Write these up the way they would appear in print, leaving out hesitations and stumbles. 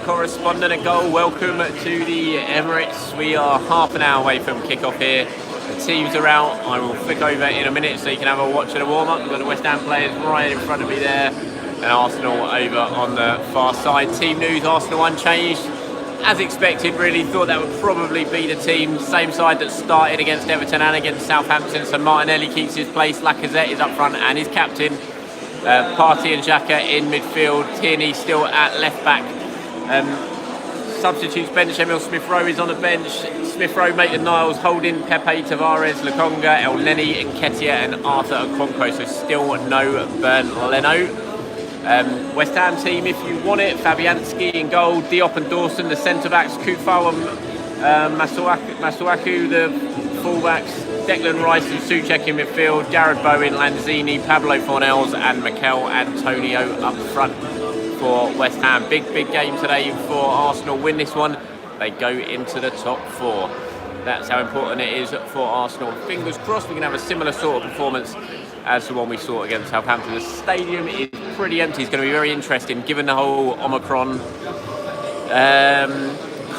correspondent at goal. Welcome to the Emirates. We are half an hour away from kick-off here. The teams are out. I will flick over in a minute so you can have a watch of the warm-up. We've got the West Ham players right in front of me there, and Arsenal over on the far side. Team news: Arsenal unchanged. As expected, really. Thought that would probably be the team. Same side that started against Everton and against Southampton. So Martinelli keeps his place. Lacazette is up front and his captain. Partey and Xhaka in midfield. Tierney still at left back. Substitutes bench. Emil Smith-Rowe is on the bench. Smith-Rowe, Maitland-Niles, Holding, Pepe, Tavares, Lokonga, El Neni, Nketiah and Arthur Okonkwo. So still no Bernd Leno. West Ham team, if you want it: Fabianski in goal, Diop and Dawson, the centre-backs, Kufal and Masuaku, the full-backs, Declan Rice and Souček in midfield, Jared Bowen, Lanzini, Pablo Fornells and Mikel Antonio up front for West Ham. Big game today for Arsenal. Win this one, they go into the top four. That's how important it is for Arsenal. Fingers crossed we can have a similar sort of performance as the one we saw against Southampton. The stadium is pretty empty. It's going to be very interesting given the whole Omicron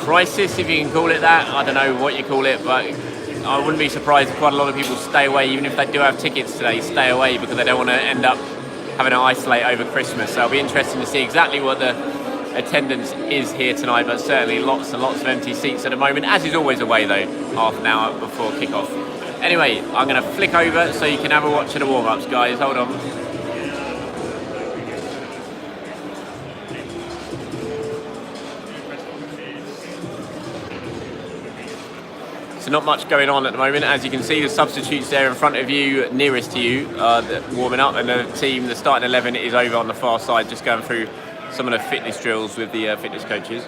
crisis, if you can call it that. I don't know what you call it, but I wouldn't be surprised if quite a lot of people stay away, even if they do have tickets today, stay away because they don't want to end up having to isolate over Christmas. So it'll be interesting to see exactly what the attendance is here tonight, but certainly lots and lots of empty seats at the moment, as is always away though, half an hour before kick-off. Anyway, I'm going to flick over so you can have a watch of the warm-ups, guys. Hold on. So not much going on at the moment. As you can see, the substitutes there in front of you, nearest to you, warming up, and the team, the starting 11, is over on the far side, just going through some of the fitness drills with the fitness coaches.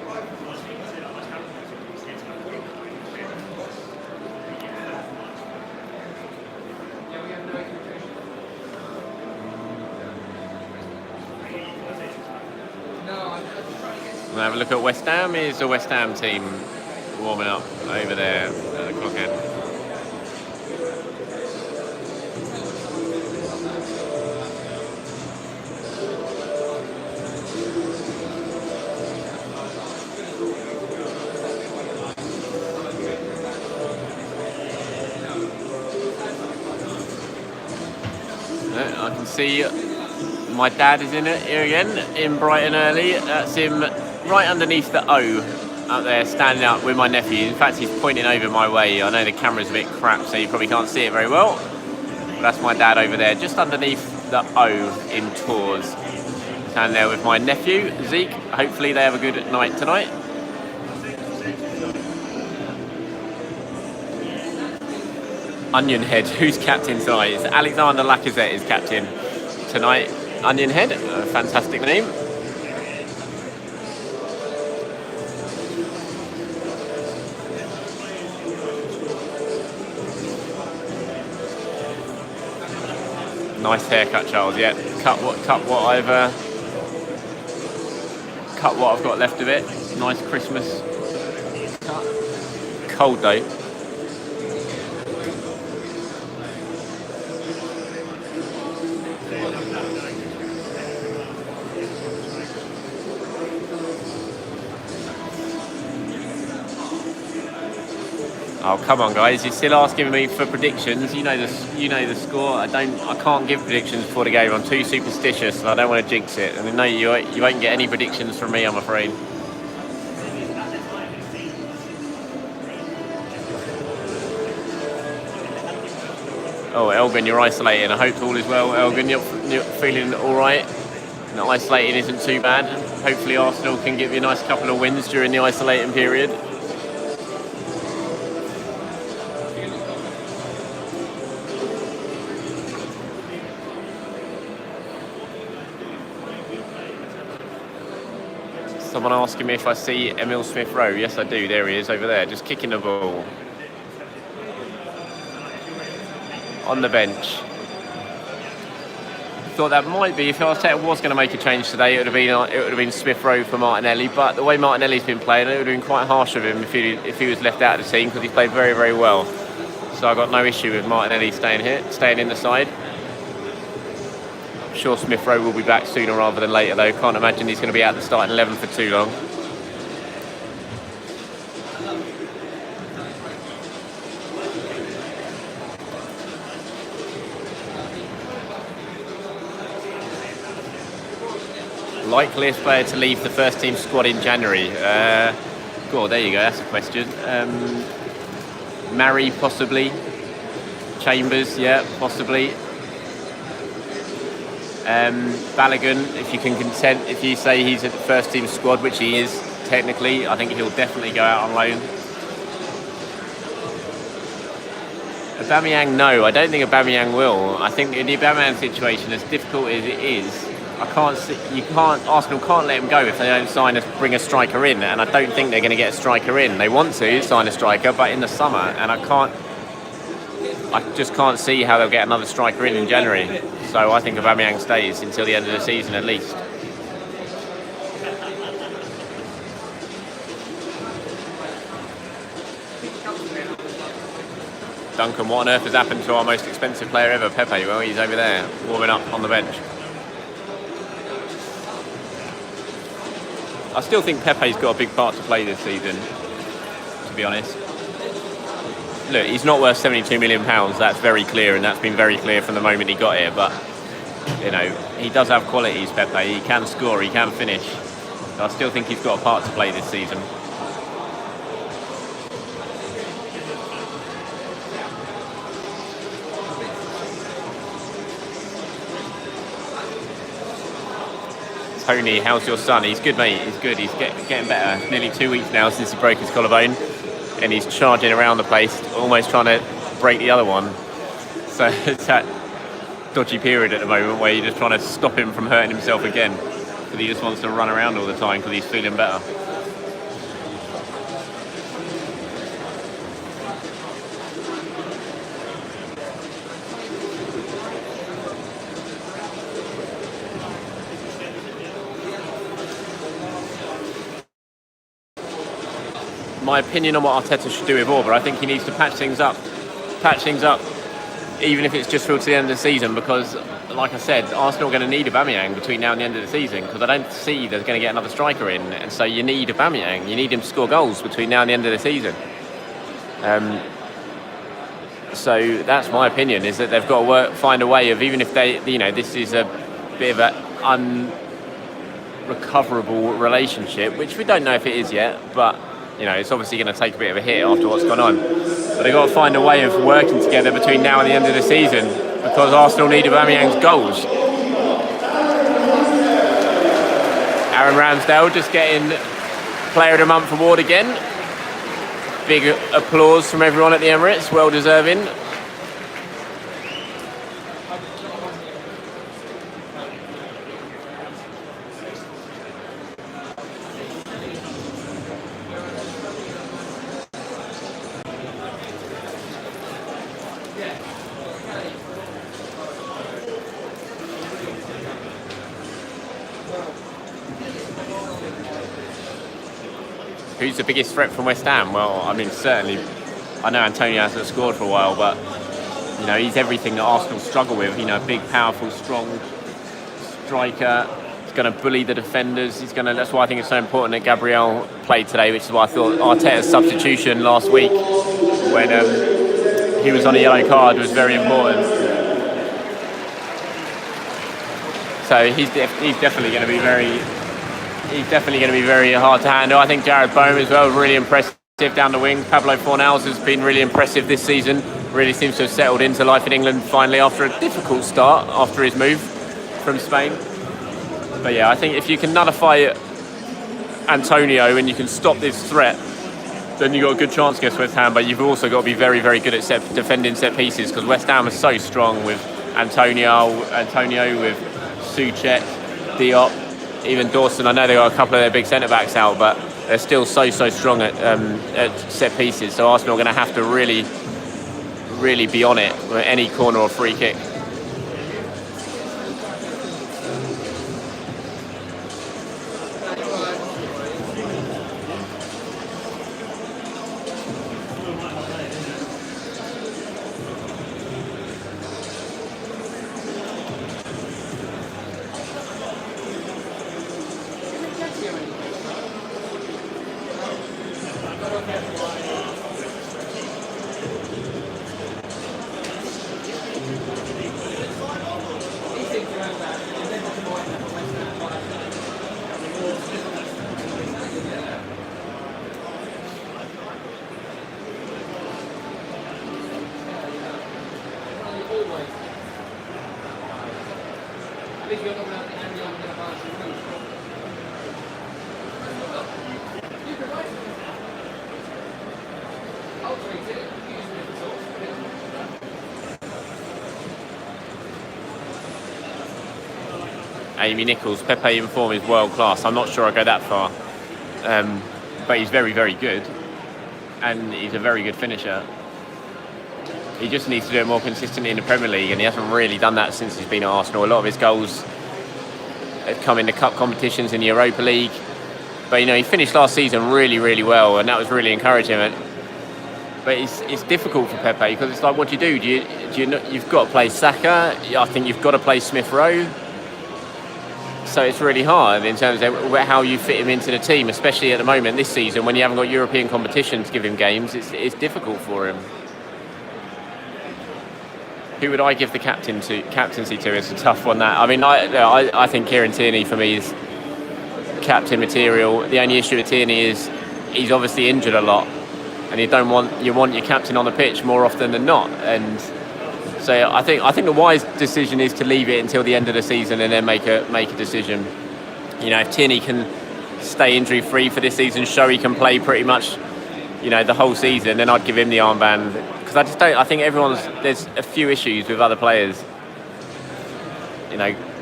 We'll have a look at West Ham. Here's the West Ham team warming up over there at the clock end. I can see my dad is in it here again, in Brighton early. That's him right underneath the O up there, standing up with my nephew. In fact, he's pointing over my way. I know the camera's a bit crap, so you probably can't see it very well. But that's my dad over there, just underneath the O in Tours. Standing there with my nephew, Zeke. Hopefully they have a good night tonight. Onionhead, who's captain tonight? It's Alexander Lacazette is captain tonight. Onionhead, a fantastic name. Nice haircut, Charles. Yeah, cut what I've got left of it. Nice Christmas cut. Cold though. Oh, come on, guys! You're still asking me for predictions. You know the score. I can't give predictions before the game. I'm too superstitious, and I don't want to jinx it. And no, you won't get any predictions from me, I'm afraid. Oh, Elgin, you're isolating. I hope all is well, Elgin. You're feeling all right. And the isolating isn't too bad. Hopefully, Arsenal can give you a nice couple of wins during the isolating period. Someone asking me if I see Emil Smith-Rowe. Yes, I do. There he is over there, just kicking the ball. On the bench. Thought that might be, if Arteta was going to make a change today, it would have been Smith-Rowe for Martinelli. But the way Martinelli's been playing, it would have been quite harsh of him if he was left out of the team, because he played very, very well. So I got no issue with Martinelli staying in the side. I'm sure Smith-Rowe will be back sooner rather than later though. Can't imagine he's going to be out the starting 11 for too long. Likeliest player to leave the first team squad in January. Cool, there you go. That's a question. Murray, possibly. Chambers, yeah, possibly. Balogun, if you can consent, if you say he's at the first team squad, which he is technically, I think he'll definitely go out on loan. Aubameyang, no, I don't think Aubameyang will. I think in the Aubameyang situation, as difficult as it is, Arsenal can't let him go if they don't bring a striker in, and I don't think they're going to get a striker in. They want to sign a striker, but in the summer, and I just can't see how they'll get another striker in January. So I think Aubameyang stays until the end of the season at least. Duncan, what on earth has happened to our most expensive player ever, Pepe? Well, he's over there, warming up on the bench. I still think Pepe's got a big part to play this season, to be honest. Look, he's not worth £72 million, that's very clear, and that's been very clear from the moment he got here, but, you know, he does have qualities, Pepe. He can score, he can finish. So I still think he's got a part to play this season. Tony, how's your son? He's good, mate. He's good. He's getting better. It's nearly 2 weeks now since he broke his collarbone, and he's charging around the place, almost trying to break the other one. So it's that dodgy period at the moment where you're just trying to stop him from hurting himself again, because he just wants to run around all the time because he's feeling better. My opinion on what Arteta should do with Auba, I think he needs to patch things up, even if it's just through to the end of the season, because, like I said, Arsenal are going to need Aubameyang between now and the end of the season, because I don't see they're going to get another striker in, and so you need Aubameyang, you need him to score goals between now and the end of the season. So that's my opinion, is that they've got to find a way of, even if they, you know, this is a bit of an unrecoverable relationship, which we don't know if it is yet, but you know, it's obviously going to take a bit of a hit after what's gone on. But they've got to find a way of working together between now and the end of the season, because Arsenal need Aubameyang's goals. Aaron Ramsdale just getting Player of the Month award again. Big applause from everyone at the Emirates, well deserving. Who's the biggest threat from West Ham? Well, I mean, certainly, I know Antonio hasn't scored for a while, but, you know, he's everything that Arsenal struggle with. You know, big, powerful, strong striker. He's going to bully the defenders. That's why I think it's so important that Gabriel played today, which is why I thought Arteta's substitution last week, when he was on a yellow card, was very important. So he's definitely going to be very hard to handle. I think Jared Bowen as well, really impressive down the wing. Pablo Fornals has been really impressive this season. Really seems to have settled into life in England finally after a difficult start after his move from Spain. But yeah, I think if you can nullify Antonio and you can stop this threat, then you've got a good chance against West Ham. But you've also got to be very, very good at defending set pieces, because West Ham are so strong with Antonio, with Souček, Diop, even Dawson. I know they got a couple of their big centre-backs out, but they're still so strong at set pieces. So Arsenal are going to have to really, really be on it with any corner or free kick. Amy Nichols, Pepe in form is world class. I'm not sure I go that far, but he's very, very good, and he's a very good finisher. He just needs to do it more consistently in the Premier League, and he hasn't really done that since he's been at Arsenal. A lot of his goals have come in the cup competitions in the Europa League, but he finished last season really, really well, and that was really encouraging. But it's difficult for Pepe because it's like, what do you do? You've got to play Saka. I think you've got to play Smith Rowe. So it's really hard in terms of how you fit him into the team, especially at the moment this season when you haven't got European competition to give him games. It's difficult for him. Who would I give the captaincy to? It's a tough one. That I think Kieran Tierney for me is captain material. The only issue with Tierney is he's obviously injured a lot, and you want your captain on the pitch more often than not. And so I think the wise decision is to leave it until the end of the season and then make a decision. If Tierney can stay injury free for this season, show he can play pretty much, the whole season, then I'd give him the armband. Because I think there's a few issues with other players.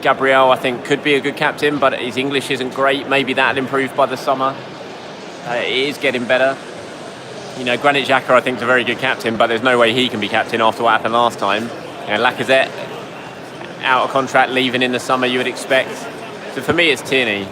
Gabriel I think could be a good captain, but his English isn't great. Maybe that'll improve by the summer. It is getting better. Granit Xhaka I think is a very good captain, but there's no way he can be captain after what happened last time. Lacazette out of contract, leaving in the summer, you would expect. So for me, it's Tierney.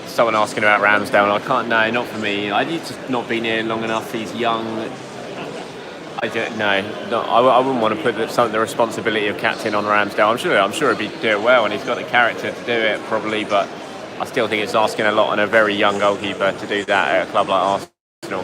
Someone asking about Ramsdale, I can't. No, not for me. He's just not been here long enough. He's young. I don't know. I wouldn't want to put the responsibility of captain on Ramsdale. I'm sure he'd do it well, and he's got the character to do it probably. But I still think it's asking a lot on a very young goalkeeper to do that at a club like Arsenal.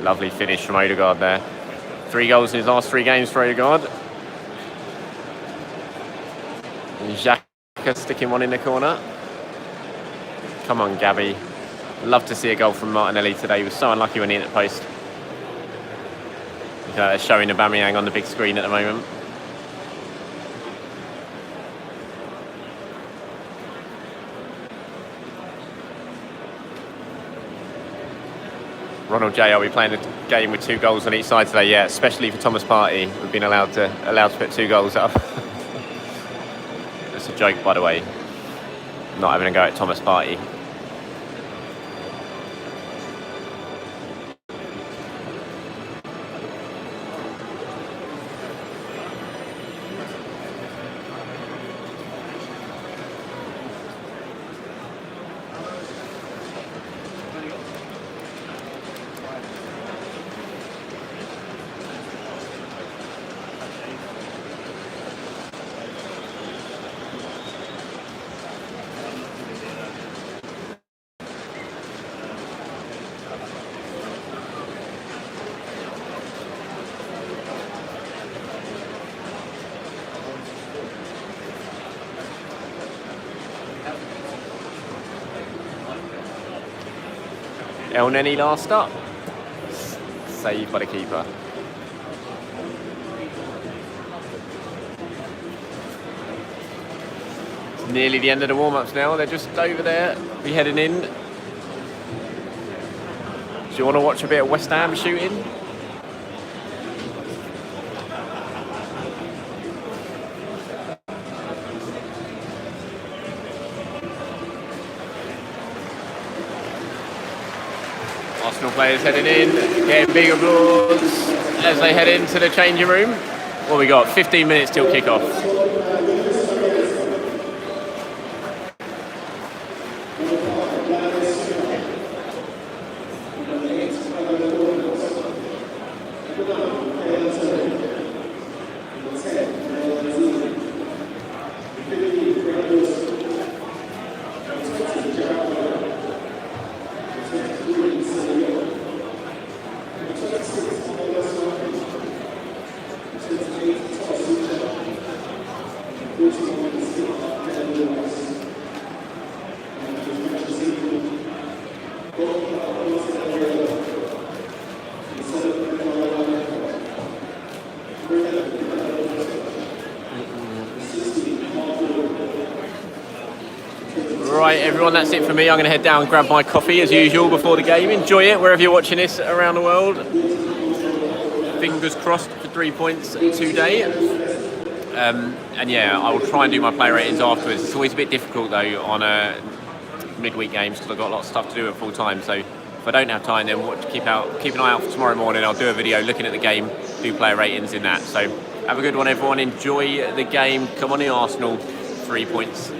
Lovely finish from Odegaard there. 3 goals in his last 3 games for Odegaard. And Xhaka sticking one in the corner. Come on, Gabby. Love to see a goal from Martinelli today. He was so unlucky when he hit the post. They're showing Aubameyang on the big screen at the moment. Ronald J, are we playing a game with 2 goals on each side today? Yeah, especially for Thomas Partey. We've been allowed to put 2 goals up. It's a joke, by the way. Not having a go at Thomas Partey. El Neni last up. Saved by the keeper. It's nearly the end of the warm-ups now. They're just over there. Be heading in. Do you want to watch a bit of West Ham shooting? Arsenal players heading in, getting big applause as they head into the changing room. What we got? 15 minutes till kick-off. Right, everyone, that's it for me. I'm going to head down and grab my coffee as usual before the game. Enjoy it wherever you're watching this around the world. Fingers crossed for 3 points today. And yeah, I will try and do my player ratings afterwards. It's always a bit difficult though on midweek games because I've got a lot of stuff to do at full time. So if I don't have time, then keep an eye out for tomorrow morning. I'll do a video looking at the game, do player ratings in that. So have a good one, everyone. Enjoy the game. Come on in, Arsenal. 3 points.